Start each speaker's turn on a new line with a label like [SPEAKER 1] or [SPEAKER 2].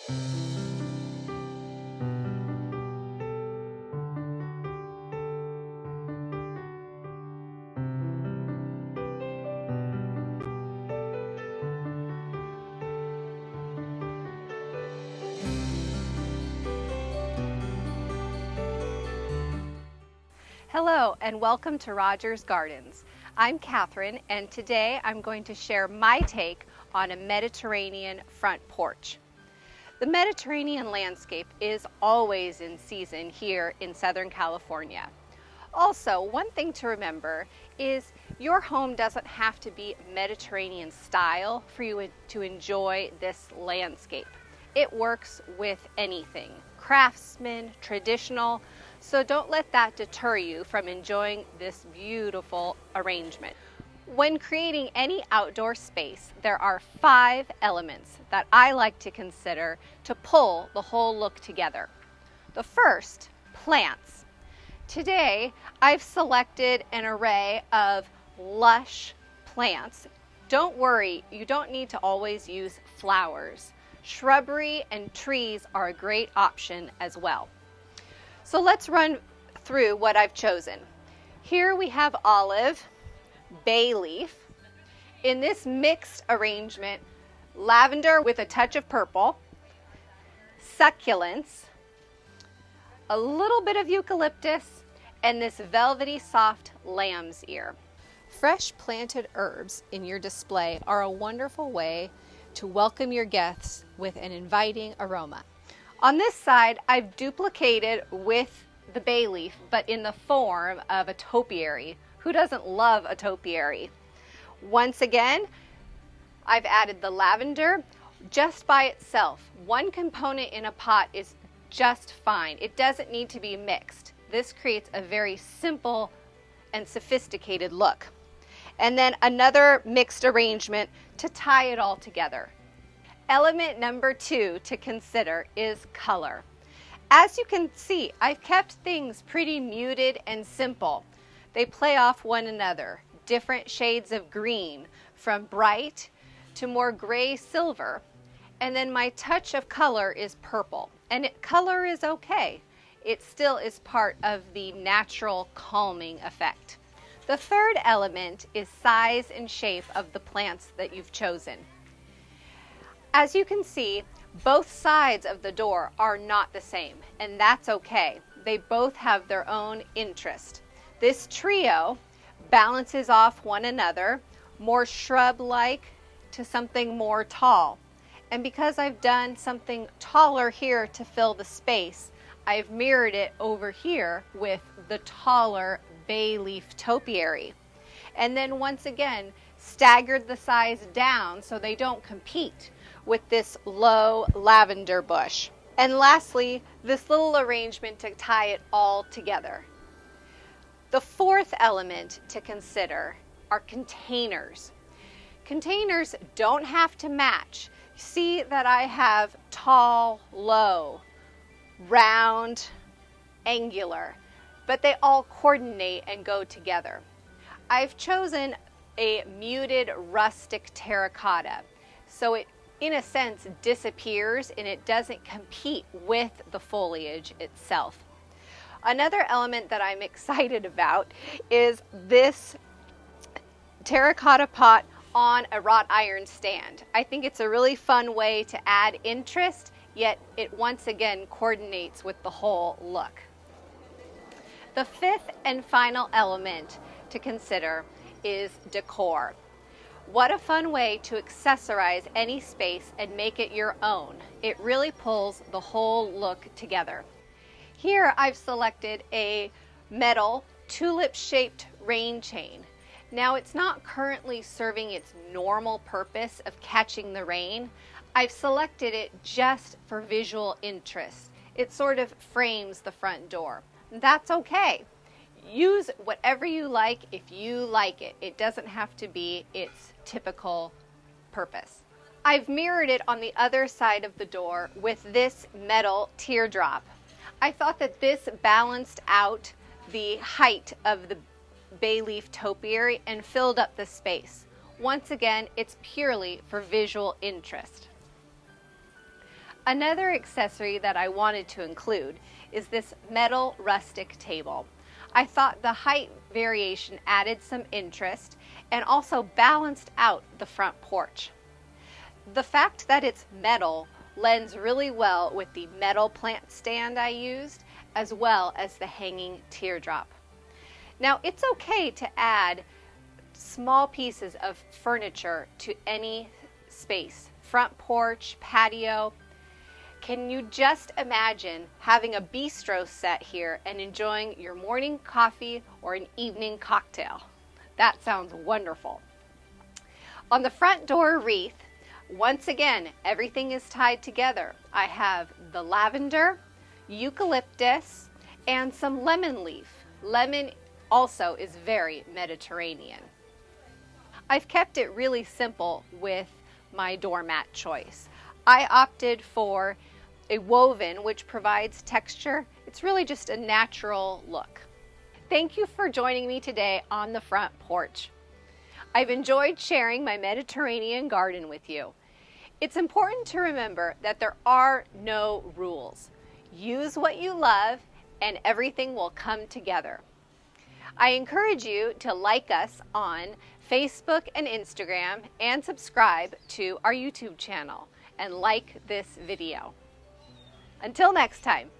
[SPEAKER 1] Hello and welcome to Rogers Gardens. I'm Catherine and today I'm going to share my take on a Mediterranean front porch. The Mediterranean landscape is always in season here in Southern California. Also, one thing to remember is your home doesn't have to be Mediterranean style for you to enjoy this landscape. It works with anything, craftsman, traditional, so don't let that deter you from enjoying this beautiful arrangement. When creating any outdoor space, there are 5 elements that I like to consider to pull the whole look together. The first, plants. Today, I've selected an array of lush plants. Don't worry, you don't need to always use flowers. Shrubbery and trees are a great option as well. So let's run through what I've chosen. Here we have olive, bay leaf. In this mixed arrangement, lavender with a touch of purple, succulents, a little bit of eucalyptus, and this velvety soft lamb's ear. Fresh planted herbs in your display are a wonderful way to welcome your guests with an inviting aroma. On this side, I've duplicated with the bay leaf, but in the form of a topiary. Who doesn't love a topiary? Once again, I've added the lavender just by itself. One component in a pot is just fine. It doesn't need to be mixed. This creates a very simple and sophisticated look. And then another mixed arrangement to tie it all together. Element number 2 to consider is color. As you can see, I've kept things pretty muted and simple. They play off one another. Different shades of green, from bright to more gray silver. And then my touch of color is purple. And color is okay. It still is part of the natural calming effect. The third element is size and shape of the plants that you've chosen. As you can see, both sides of the door are not the same, and that's okay. They both have their own interest. This trio balances off one another, more shrub-like to something more tall. And because I've done something taller here to fill the space, I've mirrored it over here with the taller bay leaf topiary. And then once again, staggered the size down so they don't compete with this low lavender bush. And lastly, this little arrangement to tie it all together. The fourth element to consider are containers. Containers don't have to match. See that I have tall, low, round, angular, but they all coordinate and go together. I've chosen a muted rustic terracotta, so it in a sense disappears and it doesn't compete with the foliage itself. Another element that I'm excited about is this terracotta pot on a wrought iron stand. I think it's a really fun way to add interest, yet it once again coordinates with the whole look. The fifth and final element to consider is decor. What a fun way to accessorize any space and make it your own. It really pulls the whole look together. Here I've selected a metal tulip-shaped rain chain. Now it's not currently serving its normal purpose of catching the rain. I've selected it just for visual interest. It sort of frames the front door. That's okay. Use whatever you like if you like it. It doesn't have to be its typical purpose. I've mirrored it on the other side of the door with this metal teardrop. I thought that this balanced out the height of the bay leaf topiary and filled up the space. Once again, it's purely for visual interest. Another accessory that I wanted to include is this metal rustic table. I thought the height variation added some interest and also balanced out the front porch. The fact that it's metal lends really well with the metal plant stand I used, as well as the hanging teardrop. Now, it's okay to add small pieces of furniture to any space, front porch, patio. Can you just imagine having a bistro set here and enjoying your morning coffee or an evening cocktail? That sounds wonderful. On the front door wreath, once again, everything is tied together. I have the lavender, eucalyptus, and some lemon leaf. Lemon also is very Mediterranean. I've kept it really simple with my doormat choice. I opted for a woven, which provides texture. It's really just a natural look. Thank you for joining me today on the front porch. I've enjoyed sharing my Mediterranean garden with you. It's important to remember that there are no rules. Use what you love and everything will come together. I encourage you to like us on Facebook and Instagram and subscribe to our YouTube channel and like this video. Until next time.